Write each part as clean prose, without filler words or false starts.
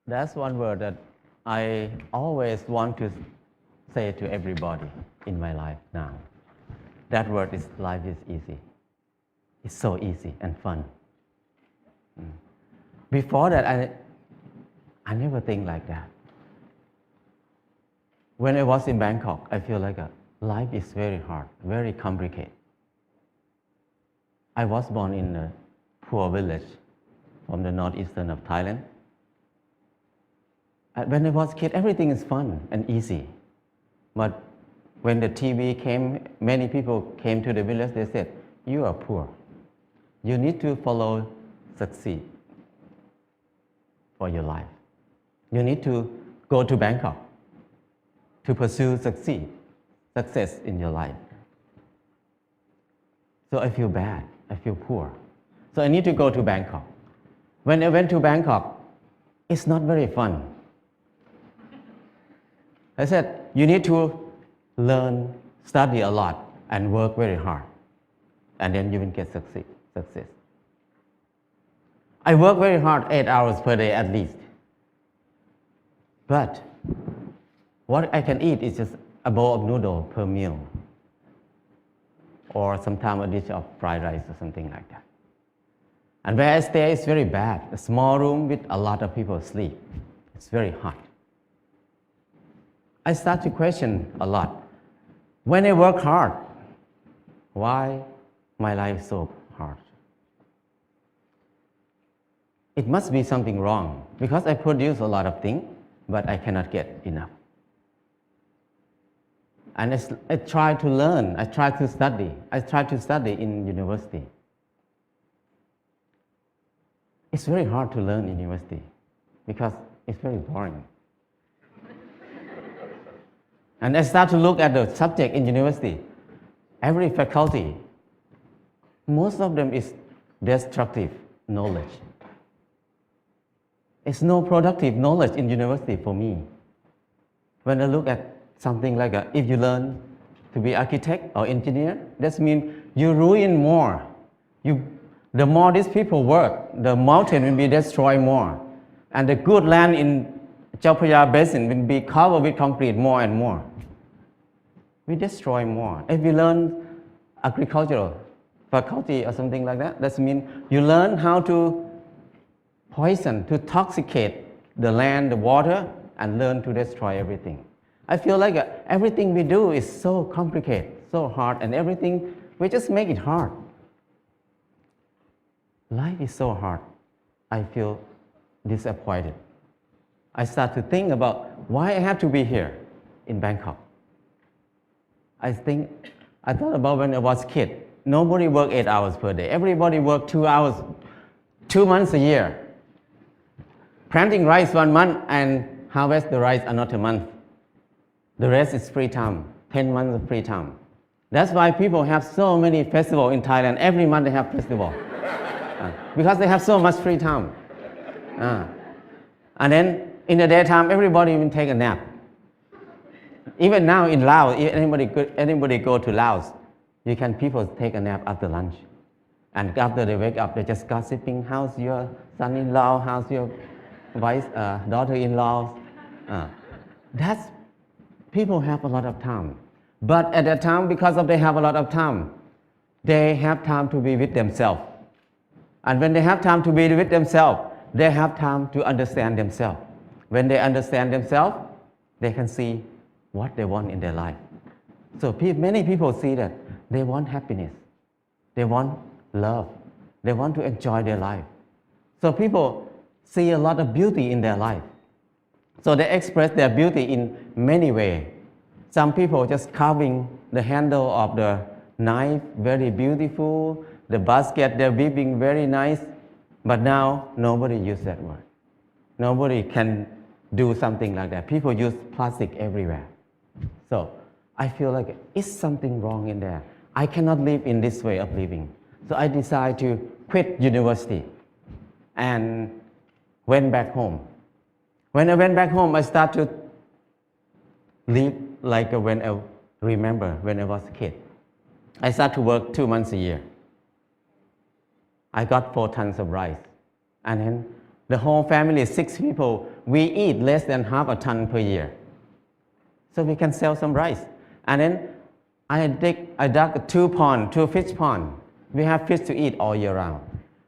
That's one word that I always want to say to everybody in my life now. That word is life is easy. It's so easy and fun. Before that, I never think like that. When I was in Bangkok, I feel like life is very hard, very complicated. I was born in a poor village from the northeastern of Thailand. When I was a kid, everything is fun and easy. But when the TV came, many people came to the village, they said, you are poor. You need to follow succeed for your life. You need to go to Bangkok to pursue success in your life. So I feel bad, I feel poor. So I need to go to Bangkok. When I went to Bangkok, it's not very fun. I said, you need to learn, study a lot, and work very hard. And then you will get success. I work very hard, 8 hours per day at least. But what I can eat is just a bowl of noodle per meal. Or sometimes a dish of fried rice or something like that. And where I stay is very bad. A small room with a lot of people sleep. It's very hot. I start to question a lot. When I work hard, why my life is so hard? It must be something wrong because I produce a lot of things, but I cannot get enough. And I try to learn, I try to study. I try to study in university. It's very hard to learn in university because it's very boring. And I start to look at the subject in university. Every faculty, most of them is destructive knowledge. It's no productive knowledge in university for me. When I look at something like if you learn to be architect or engineer, that means you ruin more. The more these people work, the mountain will be destroyed more. And the good land in Chao Phraya Basin will be covered with concrete more and more. We destroy more. If you learn agricultural faculty or something like that, that means you learn how to poison, to toxicate the land, the water, and learn to destroy everything. I feel like everything we do is so complicated, so hard, and everything, we just make it hard. Life is so hard. I feel disappointed. I start to think about why I have to be here in Bangkok. I thought about when I was a kid. Nobody worked 8 hours per day. Everybody worked 2 hours, 2 months a year. Planting rice 1 month and harvest the rice another month. The rest is free time, 10 months of free time. That's why people have so many festivals in Thailand. Every month they have festival. Because they have so much free time. And then in the daytime, everybody will take a nap. Even now in Laos, if anybody go to Laos, people take a nap after lunch. And after they wake up, they just gossiping, how's your son-in-law, how's your daughter-in-law. People have a lot of time. But at that time, because they have a lot of time, they have time to be with themselves. And when they have time to be with themselves, they have time to understand themselves. When they understand themselves, they can see what they want in their life. So many people see that they want happiness, they want love, they want to enjoy their life. So people see a lot of beauty in their life. So they express their beauty in many ways. Some people just carving the handle of the knife, very beautiful. The basket, they're weaving very nice. But now, nobody uses that word. Nobody can do something like that. People use plastic everywhere. So I feel like it's something wrong in there. I cannot live in this way of living. So I decided to quit university and went back home. When I went back home, I started to live like when I remember when I was a kid. I started to work 2 months a year. I got 4 tons of rice. And then The whole family, 6 people, we eat less than half a ton per year. So we can sell some rice. And then I dug 2 fish pond. We have fish to eat all year round.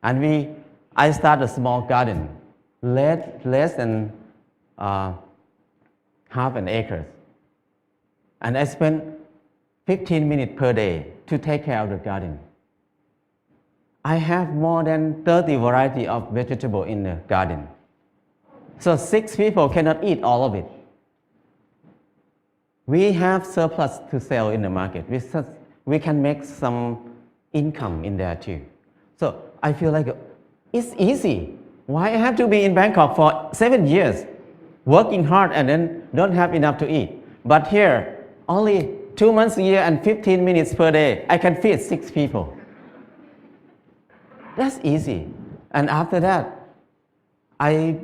And I started a small garden, less than half an acre. And I spent 15 minutes per day to take care of the garden. I have more than 30 varieties of vegetable in the garden. So 6 people cannot eat all of it. We have surplus to sell in the market. We can make some income in there too. So I feel like it's easy. Why I have to be in Bangkok for 7 years, working hard and then don't have enough to eat? But here, only 2 months a year and 15 minutes per day, I can feed 6 people. That's easy. And after that,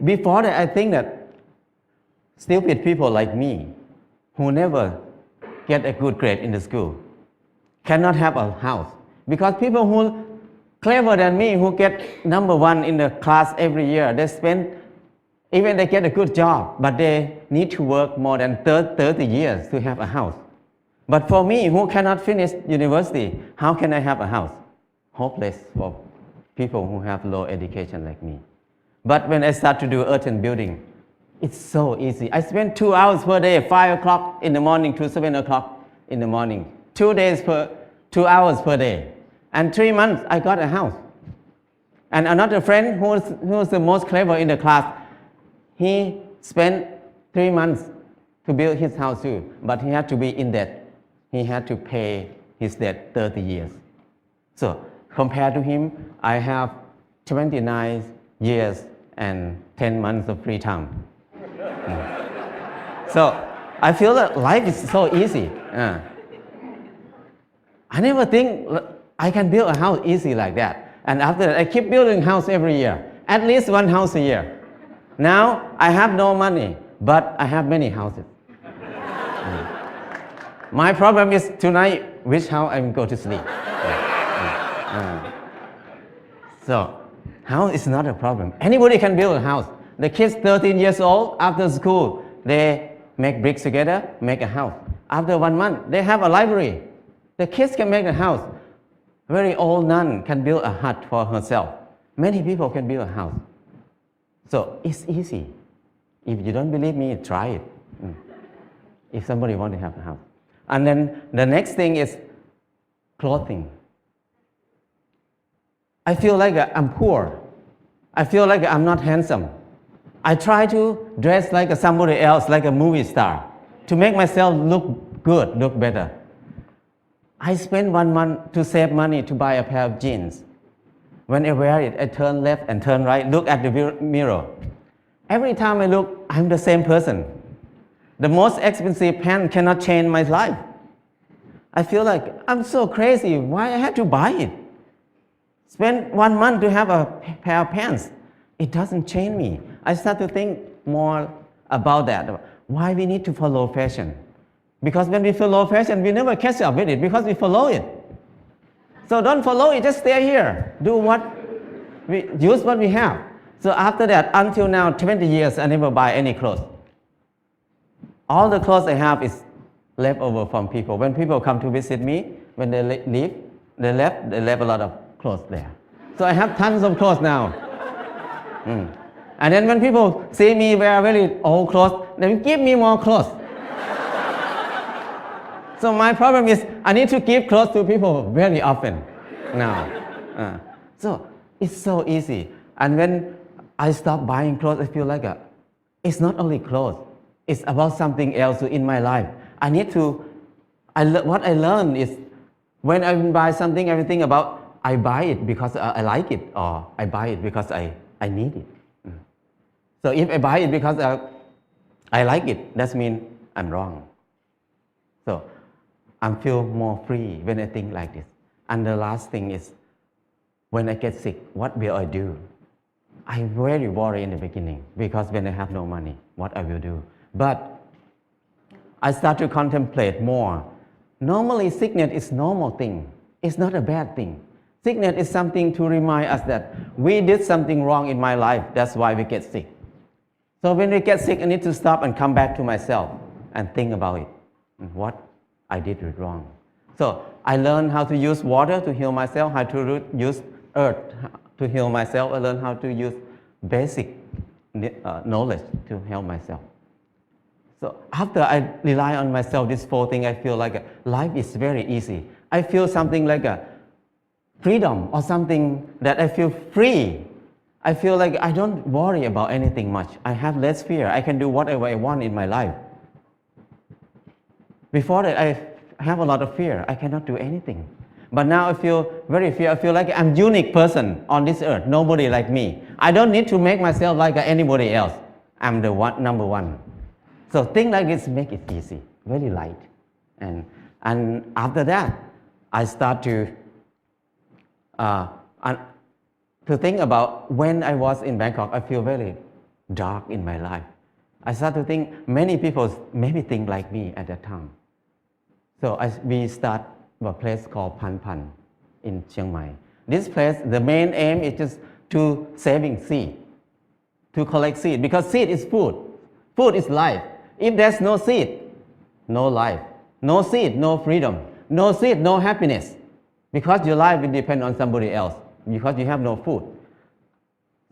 before that, I think that stupid people like me, who never get a good grade in the school, cannot have a house. Because people who clever than me, who get number 1 in the class every year, even they get a good job, but they need to work more than 30 years to have a house. But for me, who cannot finish university, how can I have a house? Hopeless for people who have low education like me. But when I start to do earth and building, it's so easy. I spend 2 hours per day, 5 o'clock in the morning to 7 o'clock in the morning. 2 hours per day. And 3 months, I got a house. And another friend who's the most clever in the class, he spent 3 months to build his house too, but he had to be in debt. He had to pay his debt 30 years. So compared to him, I have 29 years and 10 months of free time. So I feel that life is so easy. I never think I can build a house easy like that. And after that, I keep building house every year, at least 1 house a year. Now I have no money, but I have many houses. My problem is tonight, which house I will go to sleep. So house is not a problem. Anybody can build a house. The kids 13 years old, after school, they make bricks together, make a house. After 1 month, they have a library. The kids can make a house. Very old nun can build a hut for herself. Many people can build a house. So it's easy. If you don't believe me, try it. If somebody wants to have a house. And then the next thing is clothing. I feel like I'm poor. I feel like I'm not handsome. I try to dress like somebody else, like a movie star, to make myself look good, look better. I spend 1 month to save money to buy a pair of jeans. When I wear it, I turn left and turn right, look at the mirror. Every time I look, I'm the same person. The most expensive pants cannot change my life. I feel like I'm so crazy. Why I have to buy it? Spend 1 month to have a pair of pants. It doesn't change me. I start to think more about that. Why we need to follow fashion? Because when we follow fashion, we never catch up with it because we follow it. So don't follow it, just stay here. Use what we have. So after that, until now, 20 years, I never buy any clothes. All the clothes I have is left over from people. When people come to visit me, when they leave, they left a lot of clothes there. So I have tons of clothes now. And then when people see me wear very old clothes, they give me more clothes. So my problem is I need to give clothes to people very often now. So it's so easy. And when I stop buying clothes, I feel like it's not only clothes. It's about something else in my life. What I learned is when I buy something, everything about I buy it because I like it, or I buy it because I need it. So if I buy it because I like it, that means I'm wrong. So I feel more free when I think like this. And the last thing is, when I get sick, what will I do? I'm very worried in the beginning because when I have no money, what I will do. But I start to contemplate more. Normally, sickness is normal thing. It's not a bad thing. Sickness is something to remind us that we did something wrong in my life. That's why we get sick. So when we get sick, I need to stop and come back to myself and think about it. What I did wrong. So I learned how to use water to heal myself, how to use earth to heal myself. I learned how to use basic knowledge to help myself. So after I rely on myself, this 4 things, I feel like life is very easy. I feel something like a freedom or something that I feel free. I feel like I don't worry about anything much. I have less fear. I can do whatever I want in my life. Before that, I have a lot of fear. I cannot do anything. But now I feel very fear. I feel like I'm a unique person on this earth. Nobody like me. I don't need to make myself like anybody else. I'm the number one. So things like this make it easy, very light. And after that, I start to think about when I was in Bangkok, I feel very dark in my life. I start to think many people maybe think like me at that time. So we start a place called Pan Pan in Chiang Mai. This place, the main aim is just to saving seed, to collect seed, because seed is food. Food is life. If there's no seed, no life. No seed, no freedom. No seed, no happiness. Because your life will depend on somebody else, because you have no food.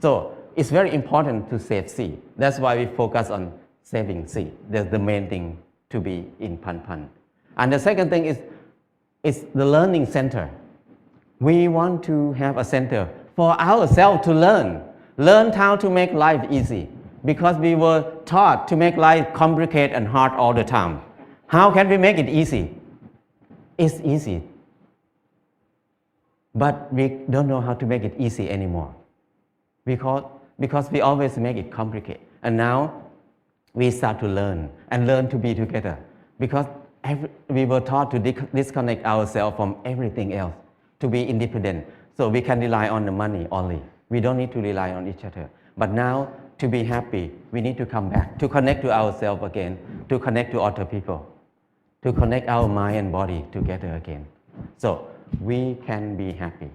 So it's very important to save seed. That's why we focus on saving seed. That's the main thing to be in Pan Pan. And the second thing is the learning center. We want to have a center for ourselves to learn how to make life easy, because we were taught to make life complicated and hard all the time. How can we make it easy? It's easy, but we don't know how to make it easy anymore, because we always make it complicated. And now we start to learn to be together, because we were taught to disconnect ourselves from everything else, to be independent, so we can rely on the money only. We don't need to rely on each other. But now, to be happy, we need to come back, to connect to ourselves again, to connect to other people, to connect our mind and body together again. So we can be happy.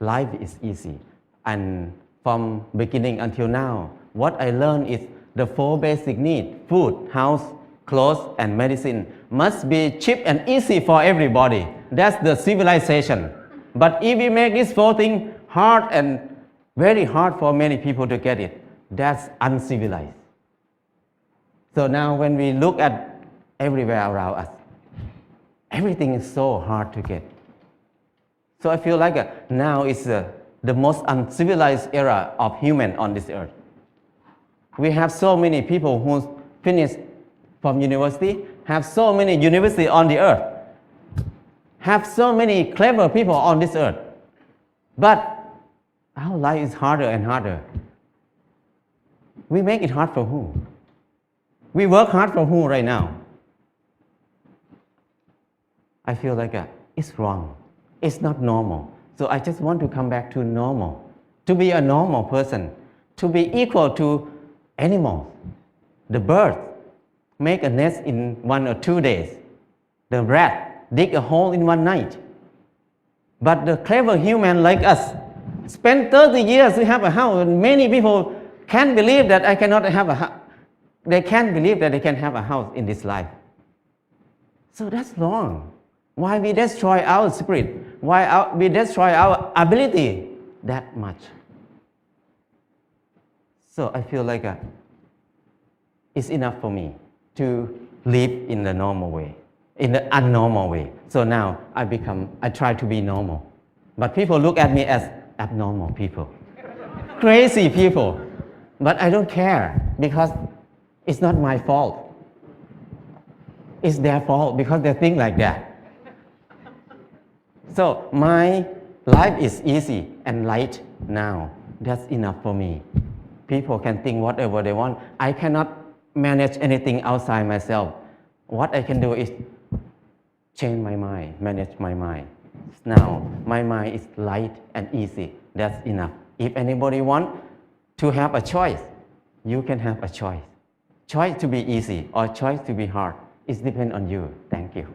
Life is easy. And from beginning until now, what I learned is the 4 basic needs, food, house, clothes, and medicine, must be cheap and easy for everybody. That's the civilization. But if we make these 4 things hard and very hard for many people to get it, that's uncivilized. So now when we look at everywhere around us, everything is so hard to get. So I feel like now is the most uncivilized era of human on this earth. We have so many people who finished from university, have so many universities on the earth, have so many clever people on this earth. But our life is harder and harder. We make it hard for who? We work hard for who right now? I feel like it's wrong. It's not normal. So I just want to come back to normal, to be a normal person, to be equal to animals. The bird make a nest in 1 or 2 days. The rat dig a hole in 1 night. But the clever human like us spend 30 years to have a house. And many people can't believe that I cannot have a house. They can't believe that they can have a house in this life. So that's wrong. Why we destroy our spirit? Why we destroy our ability that much? So I feel like it's enough for me to live in the normal way, in the abnormal way. So now I try to be normal. But people look at me as abnormal people, crazy people. But I don't care, because it's not my fault. It's their fault, because they think like that. So my life is easy and light now. That's enough for me. People can think whatever they want. I cannot manage anything outside myself. What I can do is change my mind, manage my mind. Now my mind is light and easy. That's enough. If anybody wants to have a choice, you can have a choice. Choice to be easy or choice to be hard. It depends on you. Thank you.